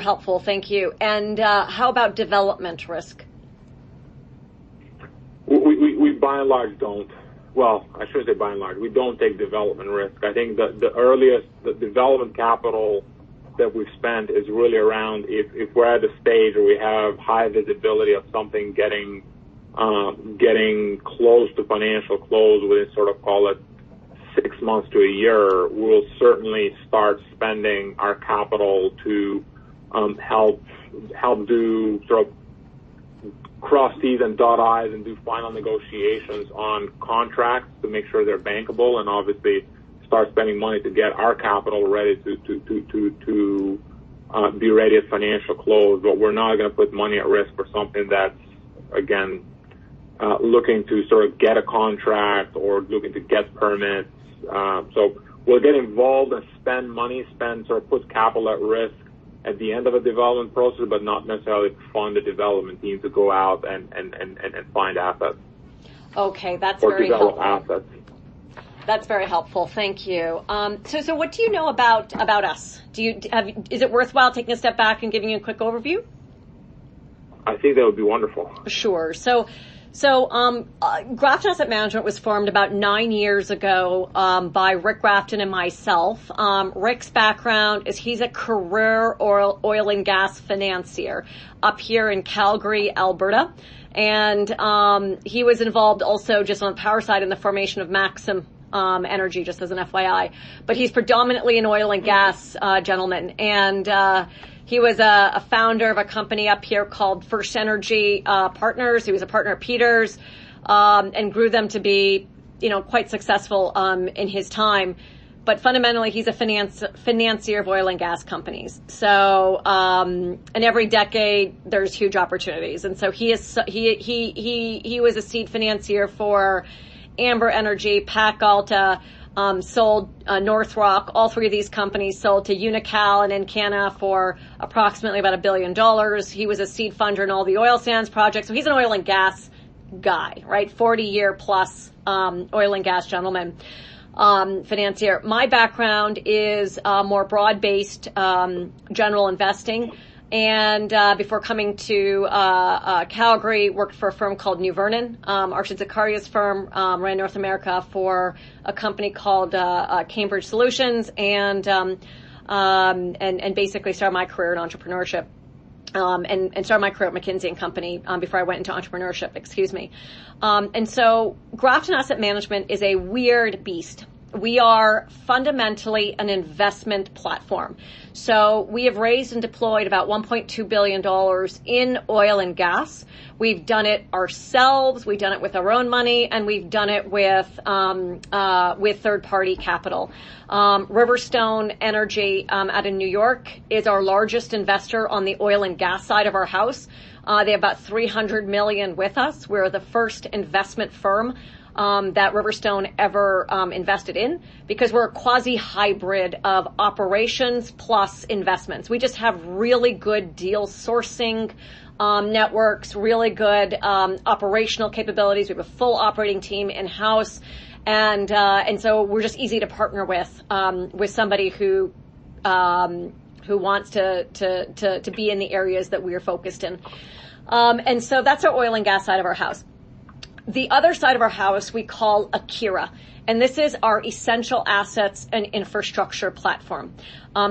helpful. Thank you. And how about development risk? We by and large don't. Well, I shouldn't say by and large. We don't take development risk. I think the earliest the development capital that we've spent is really around if we're at a stage where we have high visibility of something getting close to financial close within sort of, call it, 6 months to a year, we'll certainly start spending our capital to help do sort of cross T's and dot I's and do final negotiations on contracts to make sure they're bankable, and obviously start spending money to get our capital ready to be ready at financial close. But we're not going to put money at risk for something that's, again, looking to sort of get a contract or looking to get permits. So we'll get involved and spend money, sort of put capital at risk at the end of a development process, but not necessarily fund the development team to go out and find assets. Okay, that's or very develop helpful. Assets. That's very helpful. Thank you. So what do you know about us? Is it worthwhile taking a step back and giving you a quick overview? I think that would be wonderful. Sure. So Grafton Asset Management was formed about 9 years ago by Rick Grafton and myself. Rick's background is he's a career oil and gas financier up here in Calgary, Alberta. And he was involved also just on the power side in the formation of Maxim Energy, just as an FYI. But he's predominantly an oil and gas gentleman. And he was a founder of a company up here called First Energy Partners. He was a partner at Peters and grew them to be, quite successful in his time. But fundamentally, he's a financier of oil and gas companies. So, and every decade there's huge opportunities. And so he was a seed financier for Amber Energy, Pac Alta, sold North Rock. All three of these companies sold to Unocal and Encana for approximately about $1 billion. He was a seed funder in all the oil sands projects. So he's an oil and gas guy, right? 40-year plus oil and gas gentleman. Financier. My background is more broad-based general investing. And before coming to Calgary, worked for a firm called New Vernon. Arshad Zakaria's firm ran North America for a company called Cambridge Solutions, and basically started my career in entrepreneurship. And started my career at McKinsey and Company before I went into entrepreneurship, and so Grafton Asset Management is a weird beast. We are fundamentally an investment platform. So we have raised and deployed about $1.2 billion in oil and gas. We've done it ourselves. We've done it with our own money, and we've done it with third-party capital. Riverstone Energy out of New York is our largest investor on the oil and gas side of our house. They have about $300 million with us. We're the first investment firm that Riverstone ever invested in, because we're a quasi-hybrid of operations plus investments. We just have really good deal sourcing networks, really good operational capabilities. We have a full operating team in-house, and so we're just easy to partner with somebody who wants to be in the areas that we are focused in. And so that's our oil and gas side of our house. The other side of our house we call Akira, and this is our essential assets and infrastructure platform.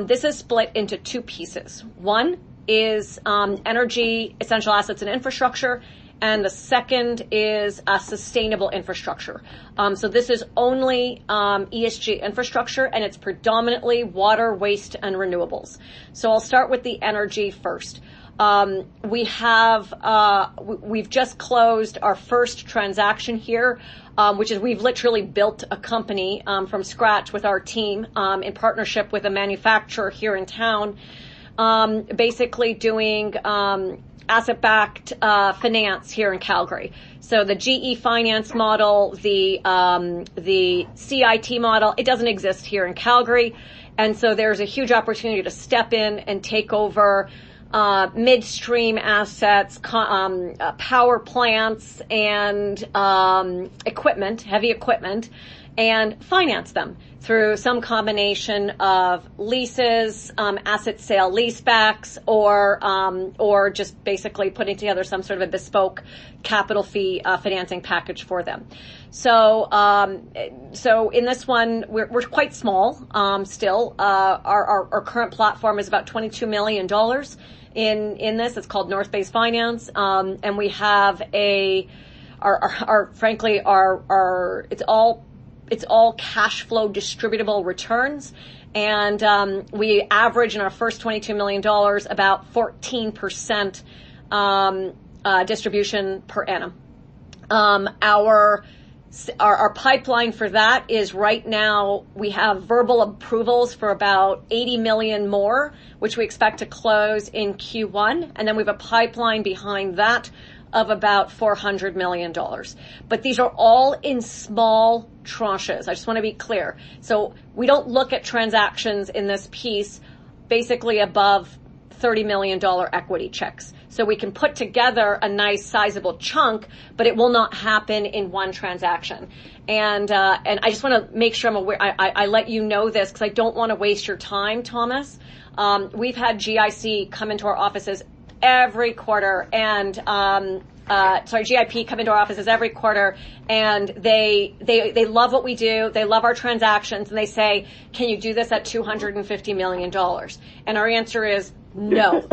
This is split into two pieces. One is energy, essential assets and infrastructure, and the second is sustainable infrastructure. So this is only ESG infrastructure, and it's predominantly water, waste, and renewables. So I'll start with the energy first. We've just closed our first transaction here, which is we've literally built a company from scratch with our team in partnership with a manufacturer here in town, basically doing asset-backed finance here in Calgary. So the GE finance model, the CIT model, it doesn't exist here in Calgary, and so there's a huge opportunity to step in and take over midstream assets, power plants, and equipment, heavy equipment, and finance them through some combination of leases, asset sale leasebacks, or just basically putting together some sort of a bespoke capital fee financing package for them. So in this one, we're quite small still. Our current platform is about $22 million in this. It's called North Base Finance, and we have it's all cash flow distributable returns. And we average in our first $22 million about 14% distribution per annum. Our pipeline for that is right now we have verbal approvals for about 80 million more, which we expect to close in Q1. And then we have a pipeline behind that of about $400 million. But these are all in small tranches. I just want to be clear. So we don't look at transactions in this piece basically above $30 million equity checks. So we can put together a nice sizable chunk, but it will not happen in one transaction. And I just want to make sure I'm aware, I let you know this because I don't want to waste your time, Thomas. We've had GIC come into our offices every quarter and GIP come into our offices every quarter, and they love what we do. They love our transactions, and they say, "Can you do this at $250 million?" And our answer is no,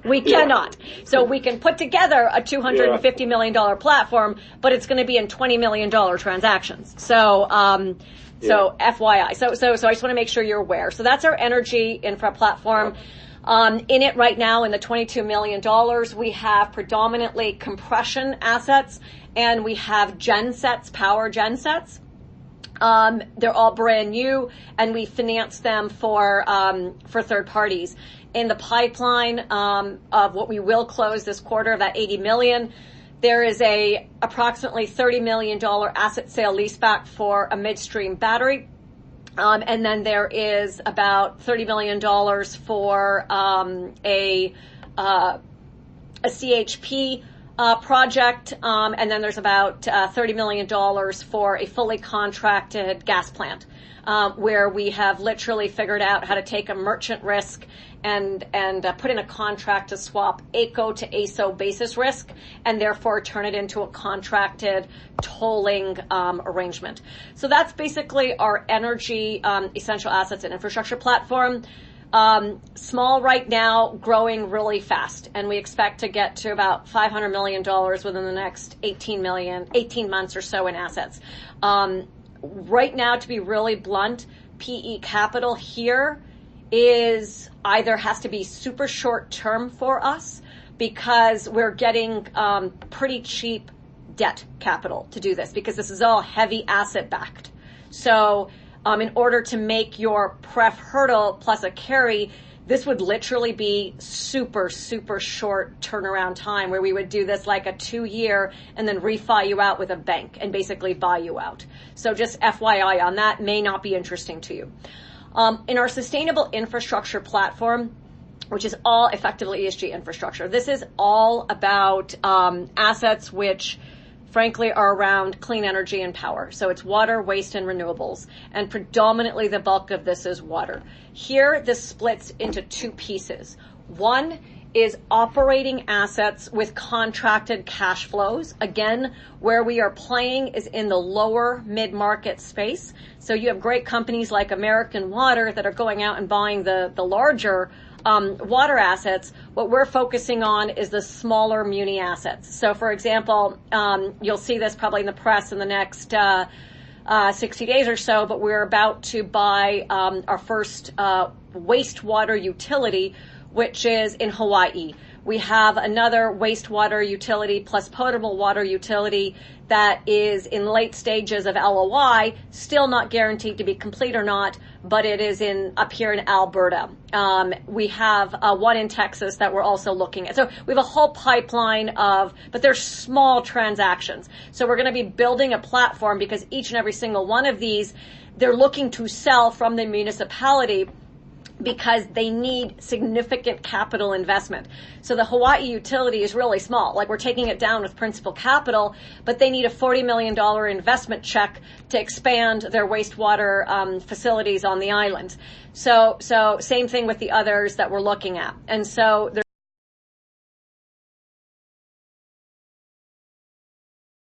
we cannot. So we can put together a $250 million platform, but it's going to be in $20 million transactions. So FYI. So I just want to make sure you're aware. So that's our energy infra platform. In it right now, in the $22 million, we have predominantly compression assets, and we have gensets, power gensets. They're all brand new, and we finance them for third parties. In the pipeline of what we will close this quarter, of that 80 million, there is a approximately $30 million asset sale leaseback for a midstream battery. And then there is about $30 million for a CHP project, and then there's about $30 million for a fully contracted gas plant, where we have literally figured out how to take a merchant risk and put in a contract to swap AECO to AESO basis risk, and therefore turn it into a contracted tolling arrangement. So that's basically our energy essential assets and infrastructure platform. Small right now, growing really fast, and we expect to get to about $500 million within the next 18 months or so in assets. Right now, to be really blunt, PE capital here is either has to be super short term for us because we're getting pretty cheap debt capital to do this, because this is all heavy asset backed. So in order to make your pref hurdle plus a carry, this would literally be super, super short turnaround time, where we would do this like a 2-year and then refi you out with a bank and basically buy you out. So just FYI on that, may not be interesting to you. In our sustainable infrastructure platform, which is all effectively ESG infrastructure, this is all about assets which frankly are around clean energy and power. So it's water, waste, and renewables. And predominantly the bulk of this is water. Here, this splits into two pieces. One is operating assets with contracted cash flows. Again, where we are playing is in the lower mid-market space. So you have great companies like American Water that are going out and buying the larger water assets. What we're focusing on is the smaller muni assets. So, for example, you'll see this probably in the press in the next 60 days or so, but we're about to buy our first wastewater utility, which is in Hawaii. We have another wastewater utility plus potable water utility that is in late stages of LOI, still not guaranteed to be complete or not, but it is up here in Alberta. We have one in Texas that we're also looking at. So we have a whole pipeline but they're small transactions. So we're going to be building a platform, because each and every single one of these, they're looking to sell from the municipality because they need significant capital investment. So the Hawaii utility is really small. Like, we're taking it down with principal capital, but they need a $40 million investment check to expand their wastewater facilities on the island. So same thing with the others that we're looking at. And so there's